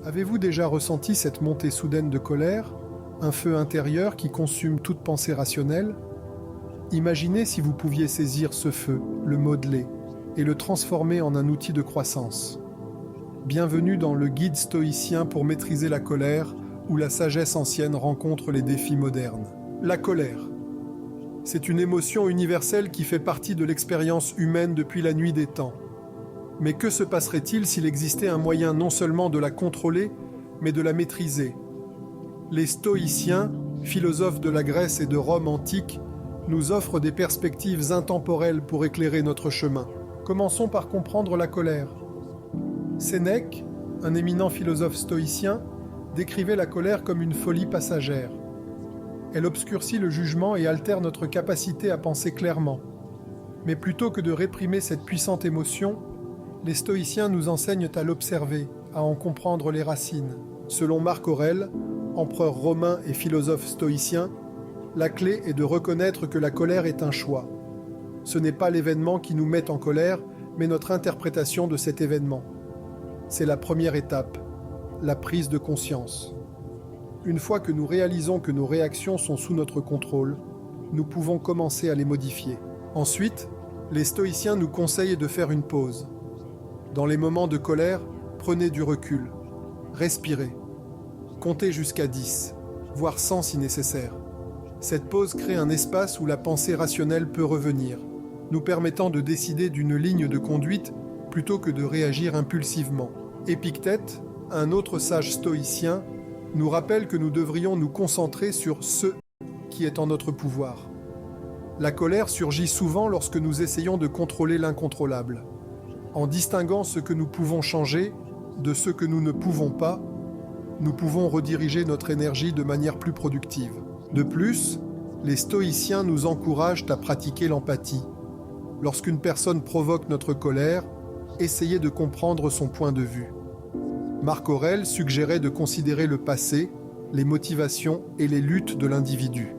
Avez-vous déjà ressenti cette montée soudaine de colère, un feu intérieur qui consume toute pensée rationnelle? Imaginez si vous pouviez saisir ce feu, le modeler, et le transformer en un outil de croissance. Bienvenue dans le guide stoïcien pour maîtriser la colère, où la sagesse ancienne rencontre les défis modernes. La colère. C'est une émotion universelle qui fait partie de l'expérience humaine depuis la nuit des temps. Mais que se passerait-il s'il existait un moyen non seulement de la contrôler, mais de la maîtriser? Les stoïciens, philosophes de la Grèce et de Rome antique, nous offrent des perspectives intemporelles pour éclairer notre chemin. Commençons par comprendre la colère. Sénèque, un éminent philosophe stoïcien, décrivait la colère comme une folie passagère. Elle obscurcit le jugement et altère notre capacité à penser clairement. Mais plutôt que de réprimer cette puissante émotion, les stoïciens nous enseignent à l'observer, à en comprendre les racines. Selon Marc Aurèle, empereur romain et philosophe stoïcien, la clé est de reconnaître que la colère est un choix. Ce n'est pas l'événement qui nous met en colère, mais notre interprétation de cet événement. C'est la première étape, la prise de conscience. Une fois que nous réalisons que nos réactions sont sous notre contrôle, nous pouvons commencer à les modifier. Ensuite, les stoïciens nous conseillent de faire une pause. Dans les moments de colère, prenez du recul. Respirez. Comptez jusqu'à 10, voire 100 si nécessaire. Cette pause crée un espace où la pensée rationnelle peut revenir, nous permettant de décider d'une ligne de conduite plutôt que de réagir impulsivement. Épictète, un autre sage stoïcien, nous rappelle que nous devrions nous concentrer sur ce qui est en notre pouvoir. La colère surgit souvent lorsque nous essayons de contrôler l'incontrôlable. En distinguant ce que nous pouvons changer de ce que nous ne pouvons pas, nous pouvons rediriger notre énergie de manière plus productive. De plus, les stoïciens nous encouragent à pratiquer l'empathie. Lorsqu'une personne provoque notre colère, essayez de comprendre son point de vue. Marc Aurèle suggérait de considérer le passé, les motivations et les luttes de l'individu.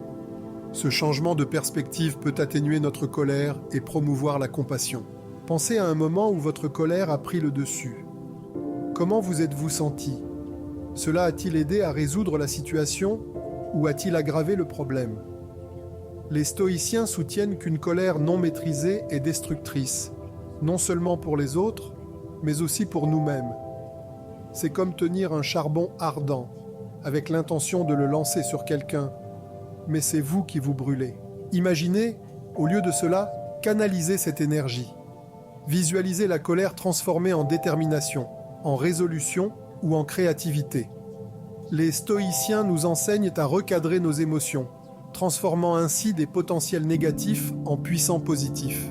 Ce changement de perspective peut atténuer notre colère et promouvoir la compassion. Pensez à un moment où votre colère a pris le dessus. Comment vous êtes-vous senti? Cela a-t-il aidé à résoudre la situation ou a-t-il aggravé le problème? Les stoïciens soutiennent qu'une colère non maîtrisée est destructrice, non seulement pour les autres, mais aussi pour nous-mêmes. C'est comme tenir un charbon ardent, avec l'intention de le lancer sur quelqu'un, mais c'est vous qui vous brûlez. Imaginez, au lieu de cela, canaliser cette énergie. Visualisez la colère transformée en détermination, en résolution ou en créativité. Les stoïciens nous enseignent à recadrer nos émotions, transformant ainsi des potentiels négatifs en puissants positifs.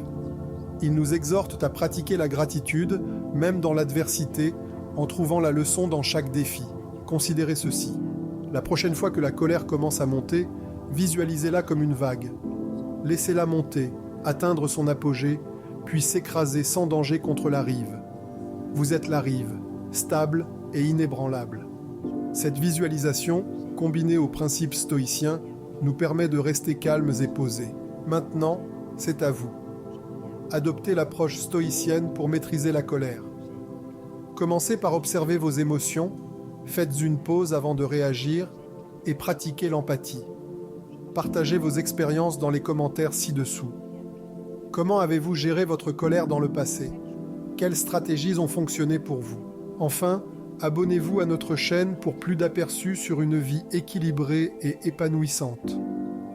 Ils nous exhortent à pratiquer la gratitude, même dans l'adversité, en trouvant la leçon dans chaque défi. Considérez ceci. La prochaine fois que la colère commence à monter, visualisez-la comme une vague. Laissez-la monter, atteindre son apogée, puis s'écraser sans danger contre la rive. Vous êtes la rive, stable et inébranlable. Cette visualisation, combinée aux principes stoïciens, nous permet de rester calmes et posés. Maintenant, c'est à vous. Adoptez l'approche stoïcienne pour maîtriser la colère. Commencez par observer vos émotions, faites une pause avant de réagir et pratiquez l'empathie. Partagez vos expériences dans les commentaires ci-dessous. Comment avez-vous géré votre colère dans le passé? Quelles stratégies ont fonctionné pour vous? Enfin, abonnez-vous à notre chaîne pour plus d'aperçus sur une vie équilibrée et épanouissante.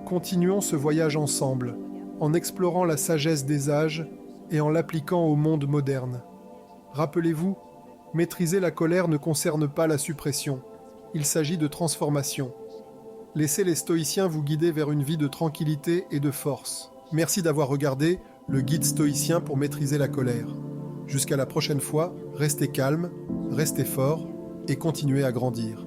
Continuons ce voyage ensemble, en explorant la sagesse des âges et en l'appliquant au monde moderne. Rappelez-vous, maîtriser la colère ne concerne pas la suppression, il s'agit de transformation. Laissez les stoïciens vous guider vers une vie de tranquillité et de force. Merci d'avoir regardé le guide stoïcien pour maîtriser la colère. Jusqu'à la prochaine fois, restez calme, restez fort et continuez à grandir.